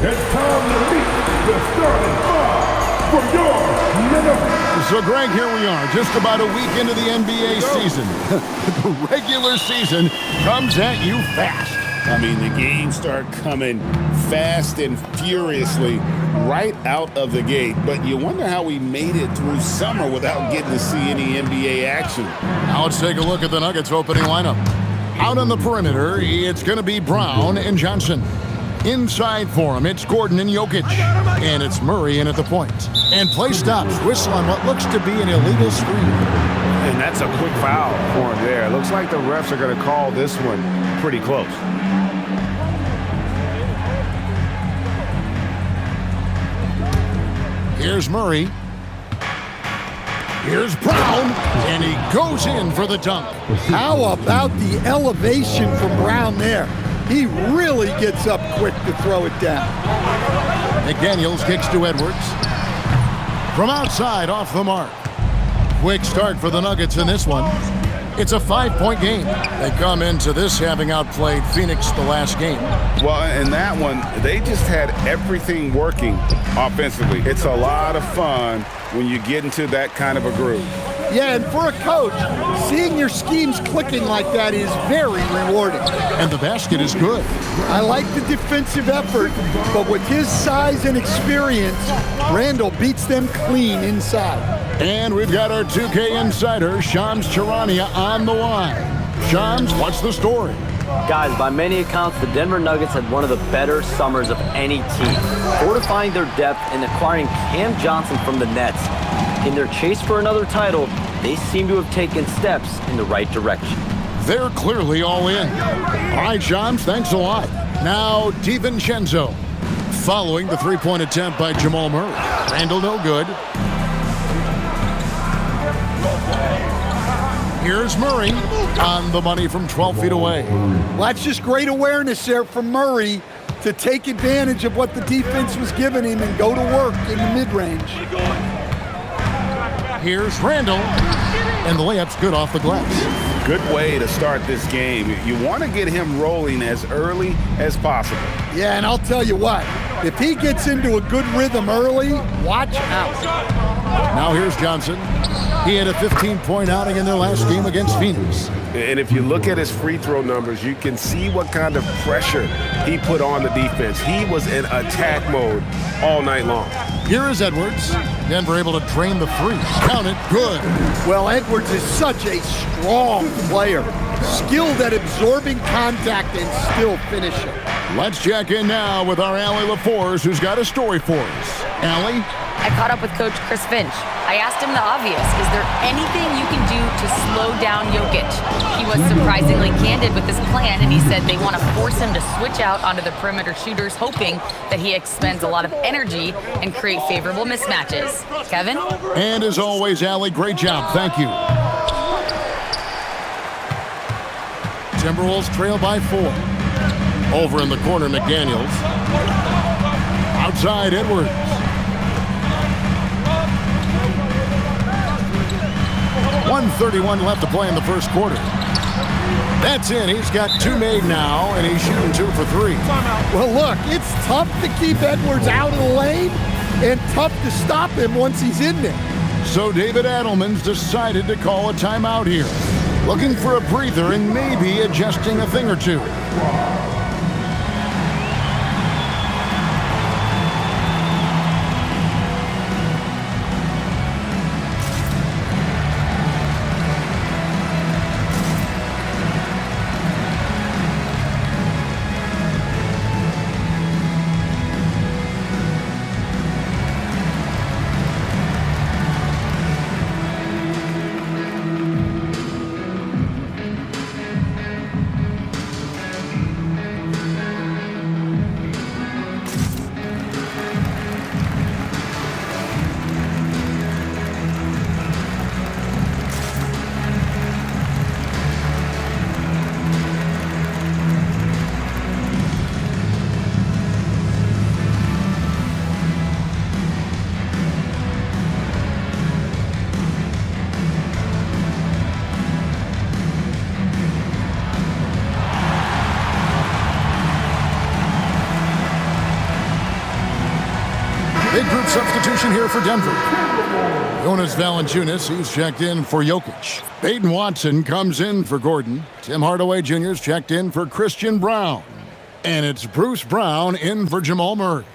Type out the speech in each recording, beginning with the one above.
It's time to meet the starting five for your Minnesota. So, Greg, here we are, just about a week into the NBA season. The regular season comes at you fast. I mean, the games start coming fast and furiously right out of the gate. But you wonder how we made it through summer without getting to see any NBA action. Now let's take a look at the Nuggets opening lineup. Out on the perimeter, it's going to be Brown and Johnson. Inside for him, it's Gordon and Jokic. And it's Murray in at the point. And play stops, whistle on what looks to be an illegal screen. And that's a quick foul for him there. Looks like the refs are going to call this one pretty close. Here's Murray. Here's Brown, and he goes in for the dunk. How about the elevation from Brown there? He really gets up quick to throw it down. McDaniels kicks to Edwards. From outside, off the mark. Quick start for the Nuggets in this one. It's a 5-point game. They come into this having outplayed Phoenix the last game. Well, in that one, they just had everything working offensively. It's a lot of fun when you get into that kind of a groove. Yeah, and for a coach, seeing your schemes clicking like that is very rewarding. And the basket is good. I like the defensive effort, but with his size and experience, Randall beats them clean inside. And we've got our 2K insider, Shams Charania, on the line. Shams, what's the story? Guys, by many accounts, the Denver Nuggets had one of the better summers of any team, fortifying their depth and acquiring Cam Johnson from the Nets. In their chase for another title, they seem to have taken steps in the right direction. They're clearly all in. All right, Shams, thanks a lot. Now, DiVincenzo, following the three-point attempt by Jamal Murray. Randall no good. Here's Murray on the money from 12 feet away. Well, that's just great awareness there from Murray to take advantage of what the defense was giving him and go to work in the mid-range. Here's Randall, and the layup's good off the glass. Good way to start this game. You want to get him rolling as early as possible. Yeah, and I'll tell you what, if he gets into a good rhythm early, watch out. Now here's Johnson. He had a 15-point outing in their last game against Phoenix. And if you look at his free throw numbers, you can see what kind of pressure he put on the defense. He was in attack mode all night long. Here is Edwards. Denver able to drain the three. Count it. Good. Well, Edwards is such a strong player. Skilled at absorbing contact and still finishing. Let's check in now with our Allie LaForce, who's got a story for us. Allie? I caught up with Coach Chris Finch. I asked him the obvious. Is there anything you can do to slow down Jokic? He was surprisingly candid with his plan, and he said they want to force him to switch out onto the perimeter shooters, hoping that he expends a lot of energy and create favorable mismatches. Kevin? And as always, Allie, great job. Thank you. Timberwolves trail by 4. Over in the corner, McDaniels. Outside, Edwards. .131 left to play in the first quarter. That's in. He's got 2 made now, and he's shooting 2 for 3. Well, look, it's tough to keep Edwards out of the lane and tough to stop him once he's in there. So David Adelman's decided to call a timeout here. Looking for a breather and maybe adjusting a thing or two. Big group substitution here for Denver. Jonas Valanciunas, he's checked in for Jokic. Peyton Watson comes in for Gordon. Tim Hardaway Jr.'s checked in for Christian Brown. And it's Bruce Brown in for Jamal Murray.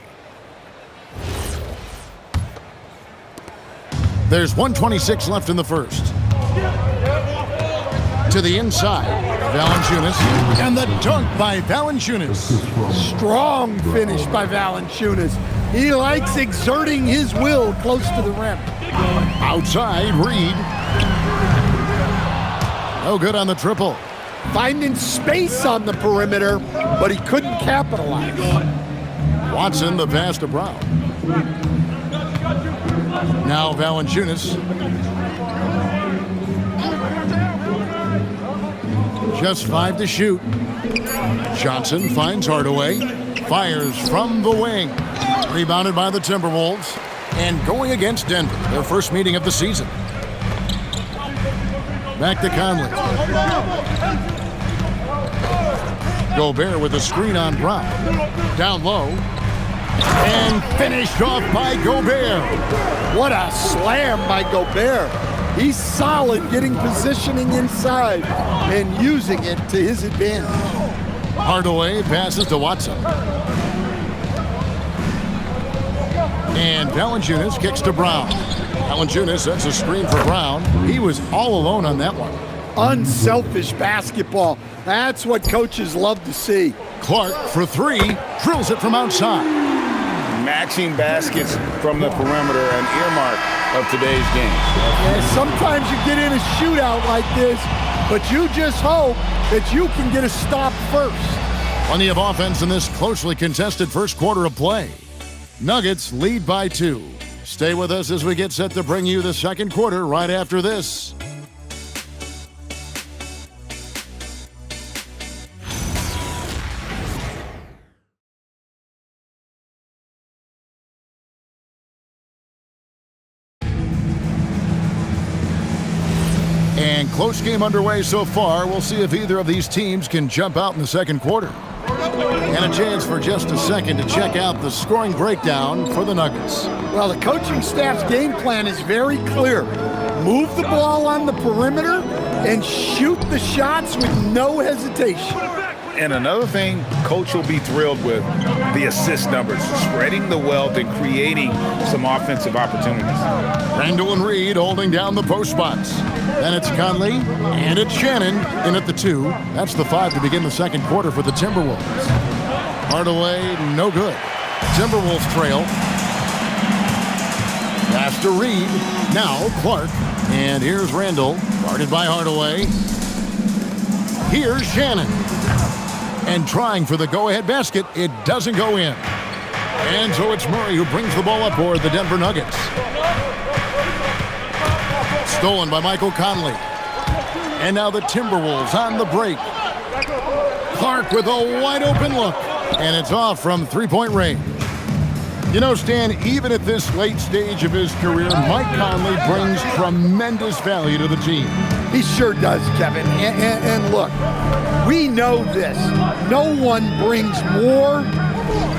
There's 1:26 left in the first. To the inside, Valanciunas, and the dunk by Valanciunas. Strong finish by Valanciunas. He likes exerting his will close to the rim. Outside, Reed. No good on the triple. Finding space on the perimeter, but he couldn't capitalize. Watson, the pass to Brown. Now Valanciunas. Just 5 to shoot. Johnson finds Hardaway. Fires from the wing. Rebounded by the Timberwolves. And going against Denver, their first meeting of the season. Back to Conley. Gobert with a screen on Brown. Down low. And finished off by Gobert. What a slam by Gobert. He's solid getting positioning inside and using it to his advantage. Hardaway passes to Watson. And Valanciunas kicks to Brown. Valanciunas sets a screen for Brown. He was all alone on that one. Unselfish basketball. That's what coaches love to see. Clark for 3, drills it from outside. Matching baskets from the perimeter, an earmark of today's game. Yeah, sometimes you get in a shootout like this, but you just hope that you can get a stop first. Plenty of offense in this closely contested first quarter of play. Nuggets lead by 2. Stay with us as we get set to bring you the second quarter right after this. And close game underway so far. We'll see if either of these teams can jump out in the second quarter. And a chance for just a second to check out the scoring breakdown for the Nuggets. Well, the coaching staff's game plan is very clear. Move the ball on the perimeter and shoot the shots with no hesitation. And another thing coach will be thrilled with, the assist numbers, spreading the wealth and creating some offensive opportunities. Randall and Reed holding down the post spots. Then it's Conley, and it's Shannon in at the 2. That's the 5 to begin the second quarter for the Timberwolves. Hardaway, no good. Timberwolves trail. Pass to Reed. Now Clark. And here's Randall, guarded by Hardaway. Here's Shannon. And trying for the go-ahead basket, it doesn't go in. And so it's Murray who brings the ball up for the Denver Nuggets. Stolen by Michael Conley. And now the Timberwolves on the break. Clark with a wide-open look. And it's off from three-point range. You know, Stan, even at this late stage of his career, Mike Conley brings tremendous value to the team. He sure does, Kevin. And look, we know this. No one brings more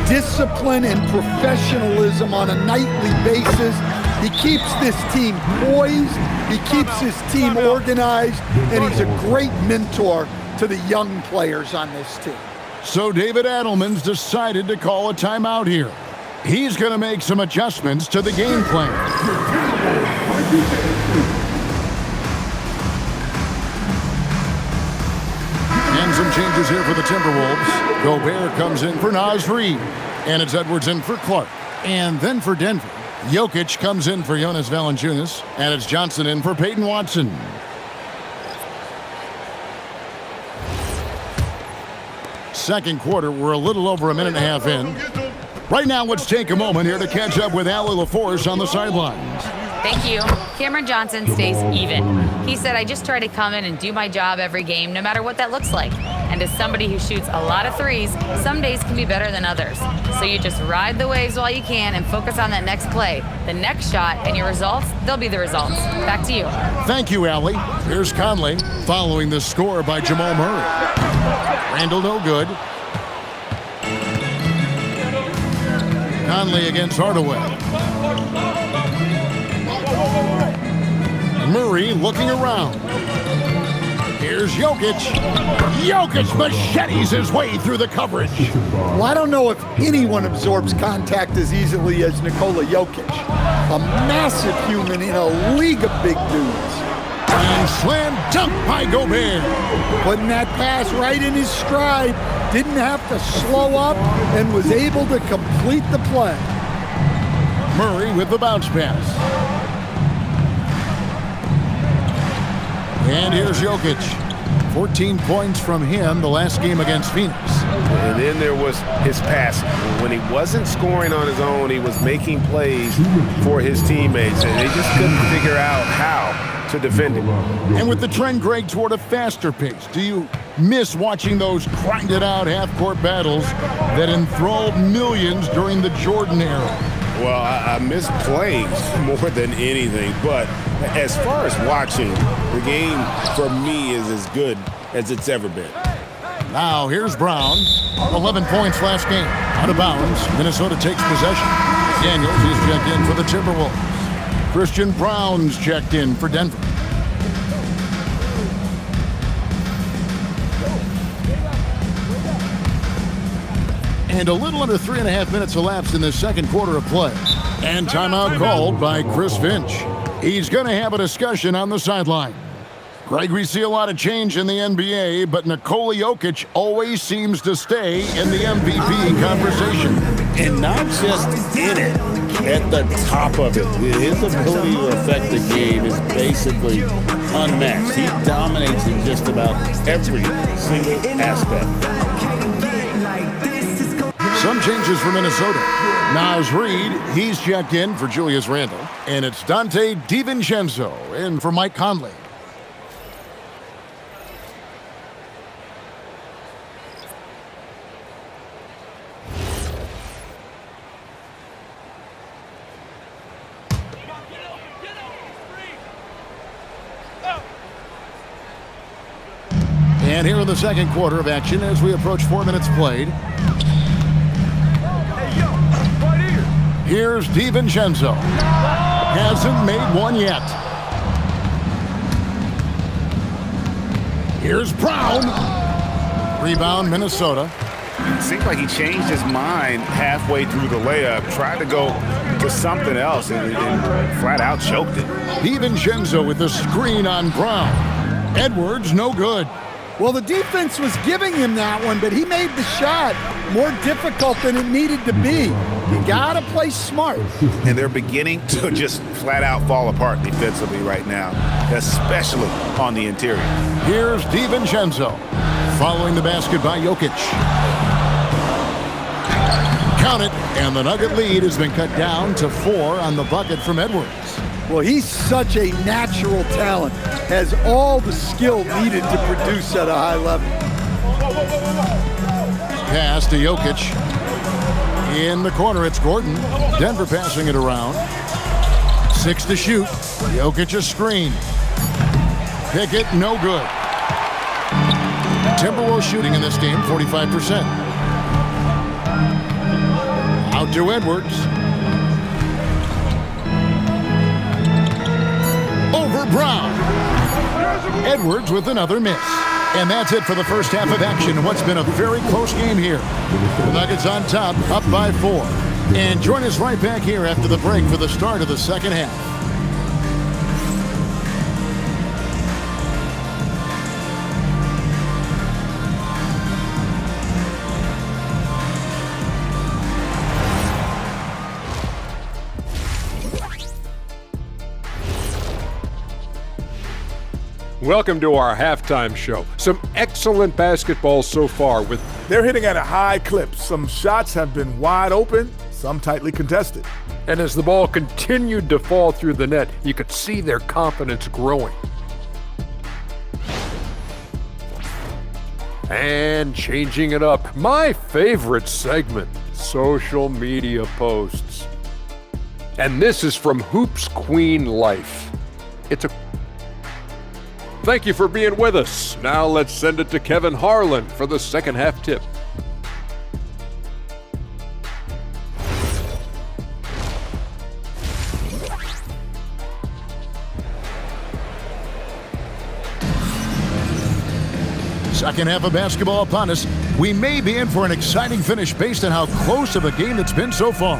discipline and professionalism on a nightly basis. He keeps this team poised, he keeps his team organized, and he's a great mentor to the young players on this team. So David Adelman's decided to call a timeout here. He's going to make some adjustments to the game plan. And some changes here for the Timberwolves. Gobert comes in for Naz Reid. And it's Edwards in for Clark. And then for Denver, Jokic comes in for Jonas Valanciunas. And it's Johnson in for Peyton Watson. Second quarter, we're a little over a minute and a half in. Right now, let's take a moment here to catch up with Allie LaForce on the sidelines. Thank you. Cameron Johnson stays even. He said, I just try to come in and do my job every game, no matter what that looks like. And as somebody who shoots a lot of threes, some days can be better than others. So you just ride the waves while you can and focus on that next play, the next shot, and your results, they'll be the results. Back to you. Thank you, Allie. Here's Conley following the score by Jamal Murray. Randall no good. Conley against Hardaway. Murray looking around. Here's Jokic. Jokic machetes his way through the coverage. Well, I don't know if anyone absorbs contact as easily as Nikola Jokic. A massive human in a league of big dudes. And slam dunk by Gobert. Putting that pass right in his stride. Didn't have to slow up and was able to complete the play. Murray with the bounce pass. And here's Jokic. 14 points from him the last game against Phoenix. And then there was his passing. When he wasn't scoring on his own, he was making plays for his teammates, and they just couldn't figure out how to defend him. And with the trend, Greg, toward a faster pace, do you miss watching those grinded-out half-court battles that enthralled millions during the Jordan era? Well, I miss playing more than anything, but as far as watching, the game for me is as good as it's ever been. Now here's Brown. 11 points last game. Out of bounds. Minnesota takes possession. Daniels is checked in for the Timberwolves. Christian Brown's checked in for Denver. And a little under 3.5 minutes elapsed in the second quarter of play. And timeout called by Chris Finch. He's going to have a discussion on the sideline. Greg, we see a lot of change in the NBA, but Nikola Jokic always seems to stay in the MVP conversation. And not just in it, at the top of it. His ability to affect the game is basically unmatched. He dominates in just about every single aspect. Some changes for Minnesota. Naz Reid, he's checked in for Julius Randle. And it's Dante DiVincenzo in for Mike Conley. And here in the second quarter of action as we approach 4 minutes played. Here's DiVincenzo. Hasn't made one yet. Here's Brown. Rebound, Minnesota. It seemed like he changed his mind halfway through the layup, tried to go to something else, and flat out choked it. DiVincenzo with the screen on Brown. Edwards, no good. Well, the defense was giving him that one, but he made the shot more difficult than it needed to be. You gotta play smart. And they're beginning to just flat out fall apart defensively right now, especially on the interior. Here's DiVincenzo. Following the basket by Jokic. Count it, and the Nugget lead has been cut down to 4 on the bucket from Edwards. Well, he's such a natural talent, has all the skill needed to produce at a high level. Pass to Jokic. In the corner, it's Gordon. Denver passing it around. 6 to shoot. Jokic a screen. Pickett, no good. Timberwolves shooting in this game, 45%. Out to Edwards. Over Brown. Edwards with another miss. And that's it for the first half of action in what's been a very close game here. The Nuggets on top, up by 4. And join us right back here after the break for the start of the second half. Welcome to our halftime show. Some excellent basketball so far with They're hitting at a high clip. Some shots have been wide open, some tightly contested. and as the ball continued to fall through the net, you could see their confidence growing. And changing it up, my favorite segment, social media posts. And this is from Hoops Queen Life. Thank you for being with us. Now let's send it to Kevin Harlan for the second half tip. Second half of basketball upon us. We may be in for an exciting finish based on how close of a game it's been so far.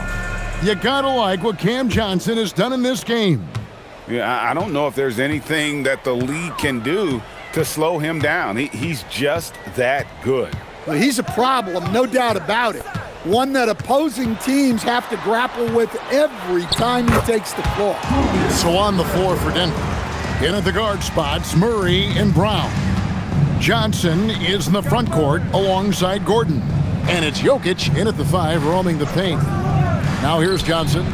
You gotta like what Cam Johnson has done in this game. Yeah, I don't know if there's anything that the league can do to slow him down. He's just that good. Well, he's a problem, no doubt about it. One that opposing teams have to grapple with every time he takes the floor. So on the floor for Denver. In at the guard spots, Murray and Brown. Johnson is in the front court alongside Gordon. And it's Jokic in at the 5 roaming the paint. Now here's Johnson.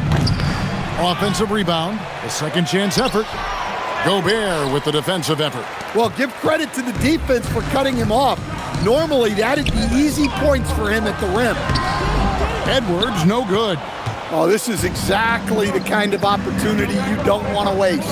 Offensive rebound, a second chance effort. Gobert with the defensive effort. Well, give credit to the defense for cutting him off. Normally, that'd be easy points for him at the rim. Edwards, no good. Oh, this is exactly the kind of opportunity you don't want to waste.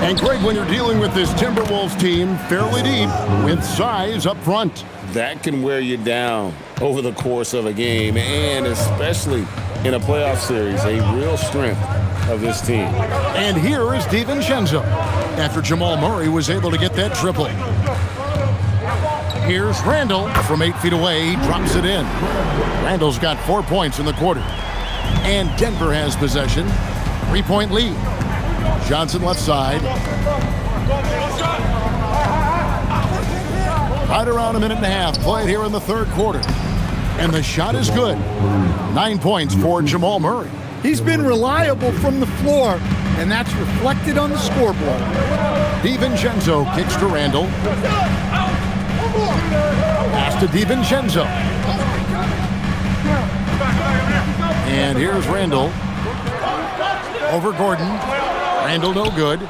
And Greg, when you're dealing with this Timberwolves team fairly deep with size up front. That can wear you down over the course of a game, and especially in a playoff series, a real strength of this team. And here is DiVincenzo after Jamal Murray was able to get that triple. Here's Randall from 8 feet away. He drops it in. Randall's got 4 points in the quarter. And Denver has possession. 3-point lead. Johnson left side. Right around a minute and a half played here in the third quarter. And the shot is good. 9 points for Jamal Murray. He's been reliable from the floor, and that's reflected on the scoreboard. DiVincenzo kicks to Randall. Pass to DiVincenzo. And here's Randall. Over Gordon. Randall no good.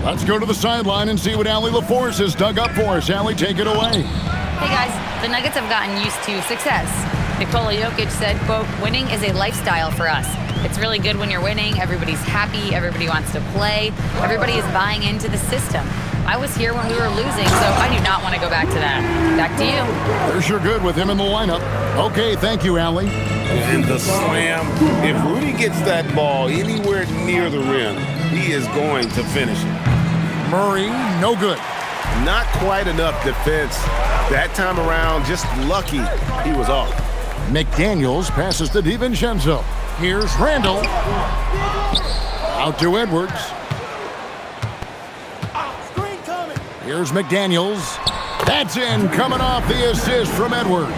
Let's go to the sideline and see what Allie LaForce has dug up for us. Allie, take it away. Hey guys, the Nuggets have gotten used to success. Nikola Jokic said, quote, "Winning is a lifestyle for us. It's really good when you're winning. Everybody's happy. Everybody wants to play. Everybody is buying into the system. I was here when we were losing, so I do not want to go back to that." Back to you. They're sure good with him in the lineup. Okay, thank you, Allie. And the slam. If Rudy gets that ball anywhere near the rim, he is going to finish it. Murray, no good. Not quite enough defense that time around. Just lucky he was off. McDaniels passes to DiVincenzo. Here's Randall. Out to Edwards. Here's McDaniels. That's in, coming off the assist from Edwards.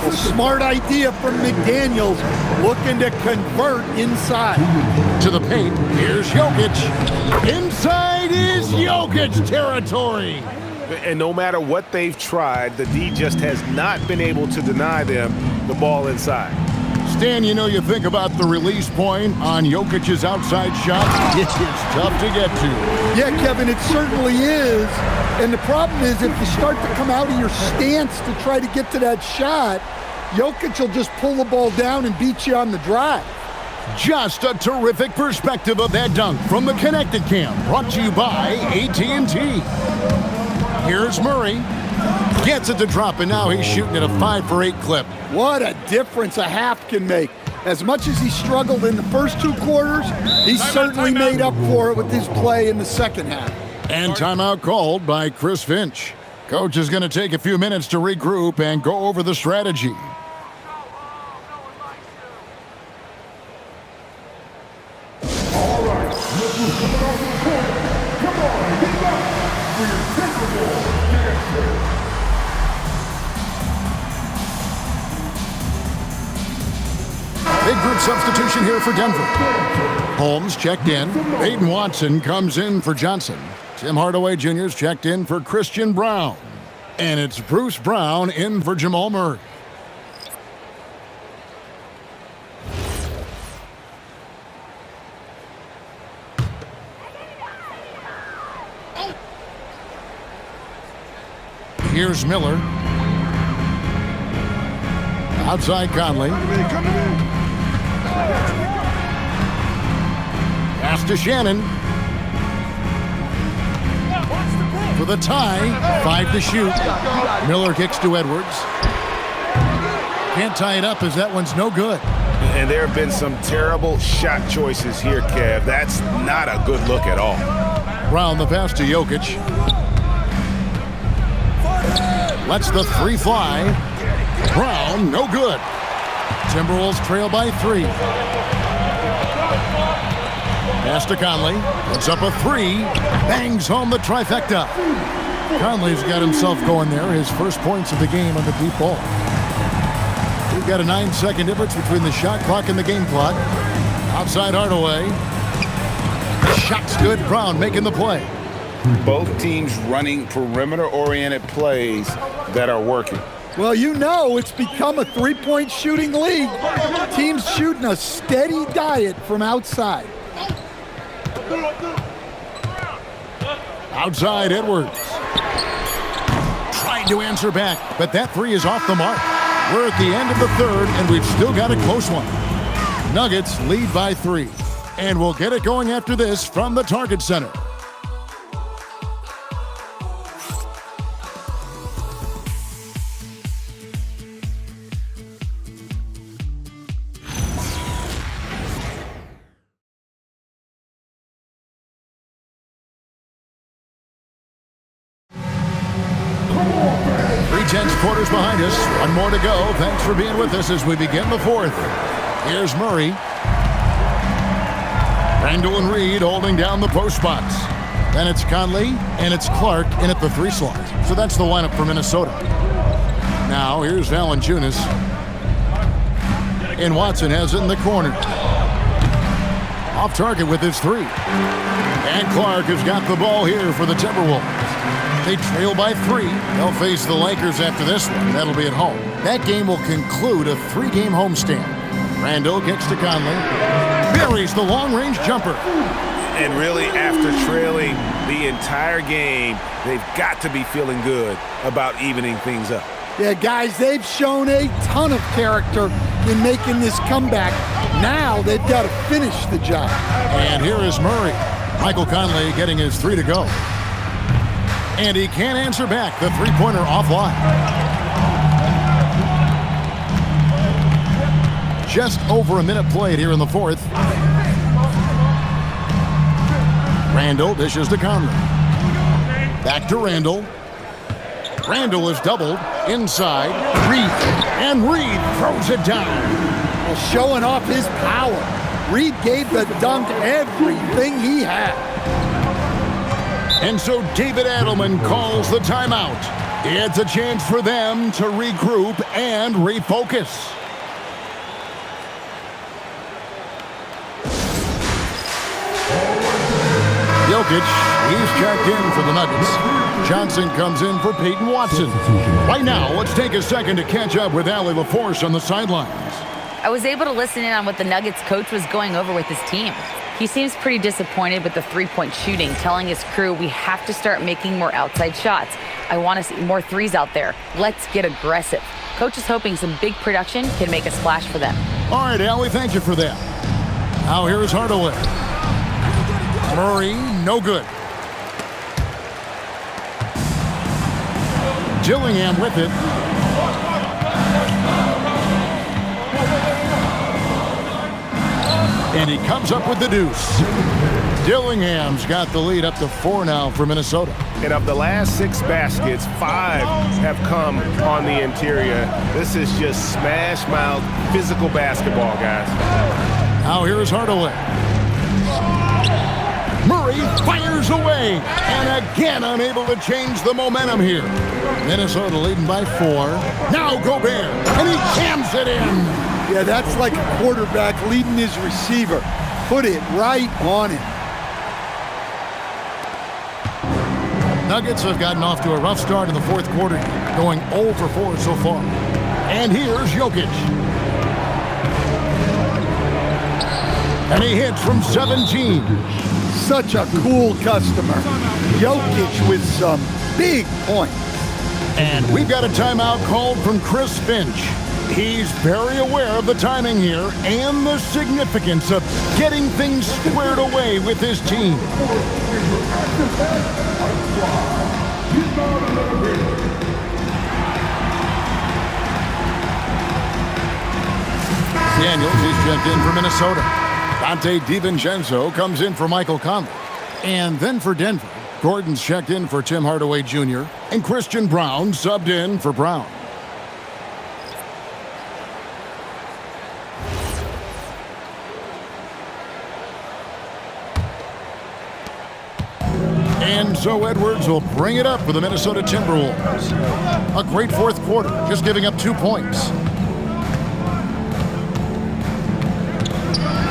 A smart idea from McDaniels, looking to convert inside. To the paint, here's Jokic. Inside is Jokic territory. And no matter what they've tried, the D just has not been able to deny them the ball inside. Stan, you know, you think about the release point on Jokic's outside shot. It's tough to get to. Yeah, Kevin, it certainly is. And the problem is if you start to come out of your stance to try to get to that shot, Jokic will just pull the ball down and beat you on the drive. Just a terrific perspective of that dunk from the Connected Cam, brought to you by AT&T. Here's Murray. Gets it to drop, and now he's shooting at a 5-for-8 clip. What a difference a half can make. As much as he struggled in the first 2 quarters, he certainly made up for it with his play in the second half. And timeout called by Chris Finch. Coach is going to take a few minutes to regroup and go over the strategy. All right, let's move coming off the court. Come on, get back for your Timberwolves dancer. Big group substitution here for Denver. Holmes checked in. Peyton Watson comes in for Johnson. Tim Hardaway Jr.'s checked in for Christian Brown. And it's Bruce Brown in for Jamal Murray. Here's Miller. Outside Conley. Pass to Shannon. For the tie, 5 to shoot. Miller kicks to Edwards. Can't tie it up as that one's no good. And there have been some terrible shot choices here, Kev. That's not a good look at all. Brown the pass to Jokic. Lets the three fly. Brown, no good. Timberwolves trail by 3. Pass to Conley. Puts up a 3. Bangs home the trifecta. Conley's got himself going there. His first points of the game on the deep ball. We've got a 9-second difference between the shot clock and the game clock. Outside Hardaway. Shot's good. Brown making the play. Both teams running perimeter-oriented plays that are working. Well, you know it's become a three-point shooting league. Teams shooting a steady diet from outside. Outside Edwards. Tried to answer back, but that 3 is off the mark. We're at the end of the third, and we've still got a close one. Nuggets lead by 3. And we'll get it going after this from the Target Center. Tense quarters behind us. One more to go. Thanks for being with us as we begin the fourth. Here's Murray. Randall and Reed holding down the post spots. Then it's Conley and it's Clark in at the 3 slot. So that's the lineup for Minnesota. Now here's Valanciunas. And Watson has it in the corner. Off target with his 3. And Clark has got the ball here for the Timberwolves. They trail by 3. They'll face the Lakers after this one. That'll be at home. That game will conclude a 3-game homestand. Randall gets to Conley. Buries the long-range jumper. And really, after trailing the entire game, they've got to be feeling good about evening things up. Yeah, guys, they've shown a ton of character in making this comeback. Now they've got to finish the job. And here is Murray. Michael Conley getting his 3 to go. And he can't answer back. The three-pointer offline. Just over a minute played here in the fourth. Randall dishes to Conley. Back to Randall. Randall is doubled. Inside. Reed. And Reed throws it down. Well, showing off his power. Reed gave the dunk everything he had. And so David Adelman calls the timeout. It's a chance for them to regroup and refocus. Jokic, he's checked in for the Nuggets. Johnson comes in for Peyton Watson. Right now, let's take a second to catch up with Allie LaForce on the sidelines. I was able to listen in on what the Nuggets coach was going over with his team. He seems pretty disappointed with the three-point shooting, telling his crew, we have to start making more outside shots. I want to see more threes out there. Let's get aggressive. Coach is hoping some big production can make a splash for them. All right, Allie, thank you for that. Now here is Hardaway. Murray, no good. Dillingham with it. And he comes up with the deuce. Dillingham's got the lead up to 4 now for Minnesota. And of the last 6 baskets, 5 have come on the interior. This is just smash-mouth physical basketball, guys. Now here's Hardaway. Murray fires away, and again unable to change the momentum here. Minnesota leading by 4. Now Gobert, and he jams it in. Yeah, that's like a quarterback leading his receiver. Put it right on him. Nuggets have gotten off to a rough start in the fourth quarter, going 0 for 4 so far. And here's Jokic. And he hits from 17. Such a cool customer. Jokic with some big points. And we've got a timeout called from Chris Finch. He's very aware of the timing here and the significance of getting things squared away with his team. Daniels is checked in for Minnesota. Dante DiVincenzo comes in for Michael Conley. And then for Denver, Gordon's checked in for Tim Hardaway Jr. and Christian Brown subbed in for Brown. And so Edwards will bring it up for the Minnesota Timberwolves. A great fourth quarter, just giving up 2 points.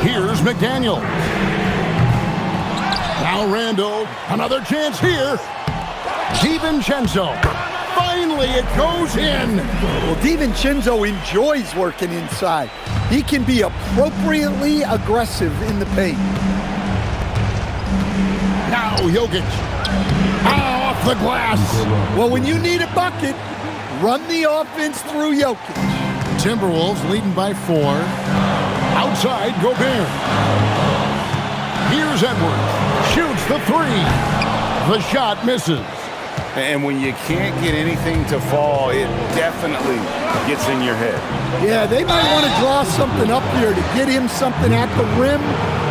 Here's McDaniel. Now Randall, another chance here. DiVincenzo. Finally, it goes in. Well, DiVincenzo enjoys working inside. He can be appropriately aggressive in the paint. Now Jokic. Off the glass. Well, when you need a bucket, run the offense through Jokic. Timberwolves leading by 4. Outside, Gobert. Here's Edwards. Shoots the 3. The shot misses. And when you can't get anything to fall, it definitely gets in your head. Yeah, they might want to draw something up here to get him something at the rim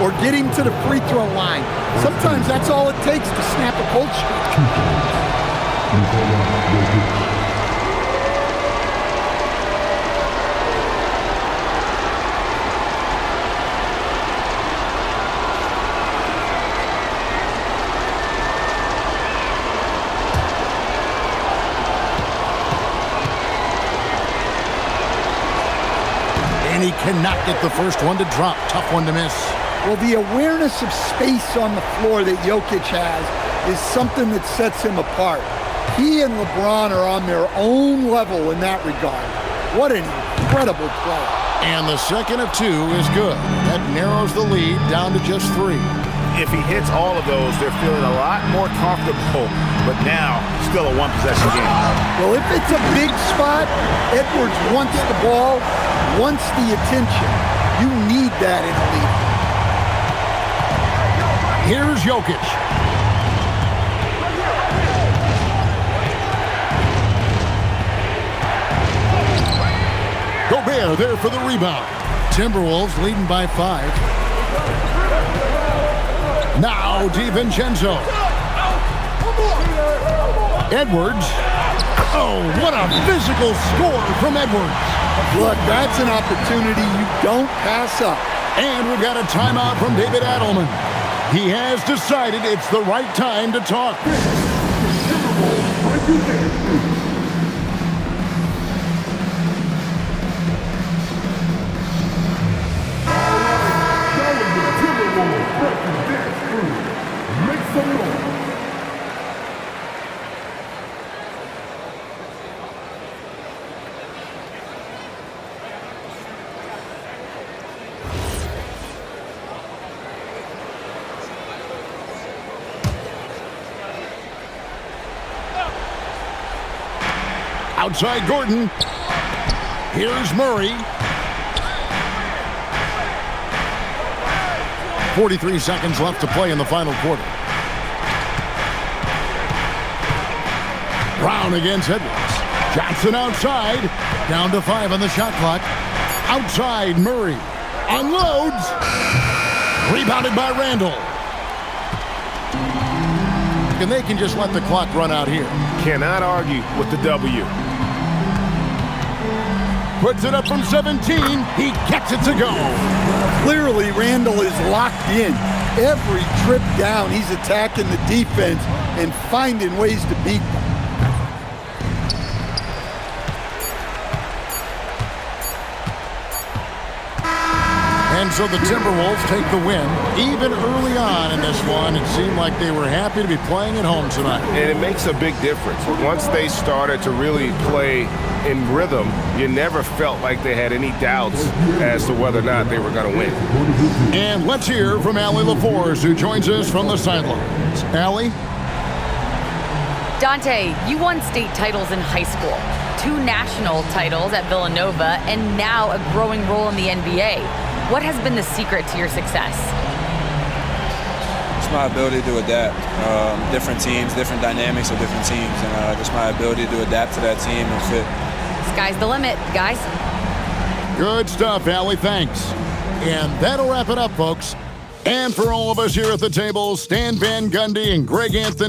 or get him to the free throw line. Sometimes that's all it takes to snap a cold streak. And he cannot get the first one to drop. Tough one to miss. Well, the awareness of space on the floor that Jokic has is something that sets him apart. He and LeBron are on their own level in that regard. What an incredible play. And the second of 2 is good. That narrows the lead down to just 3. If he hits all of those, they're feeling a lot more comfortable, but now still a one-possession game. Well, if it's a big spot, Edwards wants the ball, wants the attention. You need that in a lead. Here's Jokic. Gobert there for the rebound. Timberwolves leading by 5. Now DiVincenzo. Edwards. Oh, what a physical score from Edwards. Look, that's an opportunity you don't pass up. And we've got a timeout from David Adelman. He has decided it's the right time to talk. Make some noise. Outside Gordon. Here's Murray. 43 seconds left to play in the final quarter. Brown against Edwards. Johnson outside. Down to 5 on the shot clock. Outside Murray. Unloads. Rebounded by Randall. And they can just let the clock run out here. Cannot argue with the W. Puts it up from 17. He gets it to go. Clearly, Randall is locked in. Every trip down, he's attacking the defense and finding ways to beat them. And so the Timberwolves take the win. Even early on in this one, it seemed like they were happy to be playing at home tonight. And it makes a big difference. Once they started to really play in rhythm, you never felt like they had any doubts as to whether or not they were going to win. And let's hear from Allie LaForce, who joins us from the sidelines. Allie? Dante, you won state titles in high school, 2 national titles at Villanova, and now a growing role in the NBA. What has been the secret to your success? It's my ability to adapt. Different teams, different dynamics of different teams, and just my ability to adapt to that team and fit. Sky's the limit, guys. Good stuff, Allie. Thanks. And that'll wrap it up, folks. And for all of us here at the table, Stan Van Gundy and Greg Anthony.